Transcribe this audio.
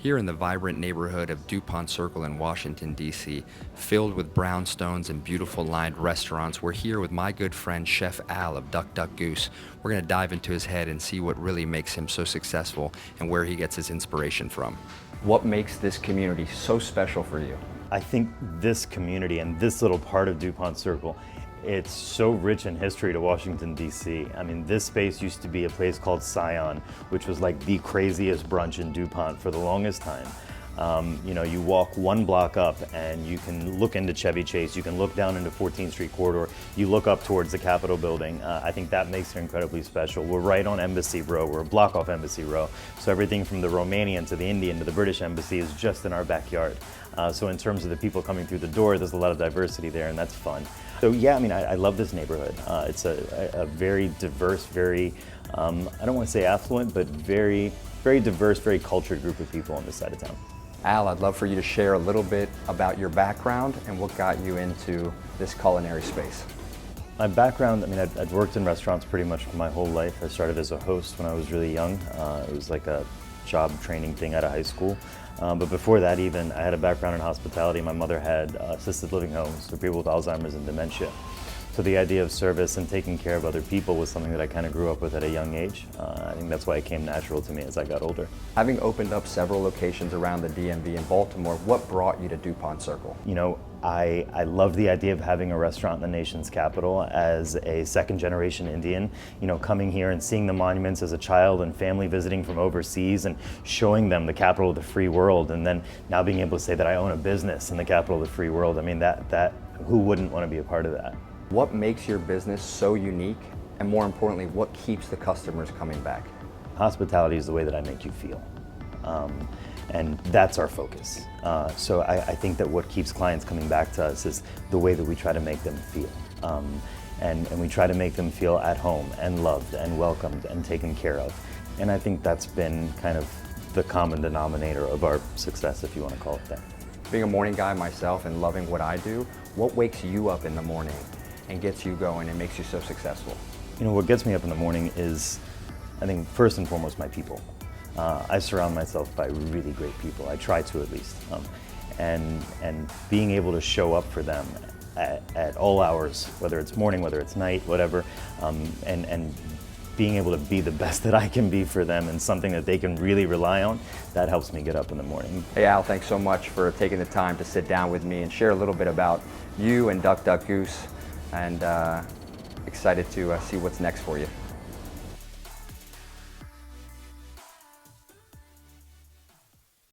Here in the vibrant neighborhood of Dupont Circle in Washington, D.C., filled with brownstones and beautiful lined restaurants, we're here with my good friend Chef Al of Goose. We're going to dive into his head and see what really makes him so successful and where he gets his inspiration from. What makes this community so special for you? I think this community and this little part of Dupont Circle, it's so rich in history to Washington, D.C. I mean, this space used to be a place called Scion, which was like the craziest brunch in Dupont for the longest time. You walk one block up and you can look into Chevy Chase, you can look down into 14th Street corridor, you look up towards the Capitol building. I think that makes it incredibly special. We're right on Embassy Row, we're a block off Embassy Row, so everything from the Romanian to the Indian to the British Embassy is just in our backyard. So in terms of the people coming through the door, there's a lot of diversity there, and that's fun. So yeah, I mean, I love this neighborhood. It's a very diverse, very, I don't want to say affluent, but very, very diverse, very cultured group of people on this side of town. Al, I'd love for you to share a little bit about your background and what got you into this culinary space. My background, I mean, I'd worked in restaurants pretty much my whole life. I started as a host when I was really young. It was like a job training thing out of high school. But before that even, I had a background in hospitality. My mother had assisted living homes for people with Alzheimer's and dementia. So the idea of service and taking care of other people was something that I kind of grew up with at a young age. I think that's why it came natural to me as I got older. Having opened up several locations around the DMV in Baltimore, what brought you to Dupont Circle? You know, I loved the idea of having a restaurant in the nation's capital as a second generation Indian, coming here and seeing the monuments as a child and family visiting from overseas and showing them the capital of the free world, and then now being able to say that I own a business in the capital of the free world. I mean, that who wouldn't want to be a part of that? What makes your business so unique, and more importantly, what keeps the customers coming back? Hospitality is the way that I make you feel. And that's our focus. So I think that what keeps clients coming back to us is the way that we try to make them feel. And we try to make them feel at home and loved and welcomed and taken care of. And I think that's been kind of the common denominator of our success, if you want to call it that. Being a morning guy myself and loving what I do, what wakes you up in the morning and gets you going and makes you so successful? What gets me up in the morning is, I think, first and foremost, my people. I surround myself by really great people. I try to, at least. And being able to show up for them at all hours, whether it's morning, whether it's night, whatever, and being able to be the best that I can be for them and something that they can really rely on, that helps me get up in the morning. Hey Al, thanks so much for taking the time to sit down with me and share a little bit about you and Goose, and excited to see what's next for you.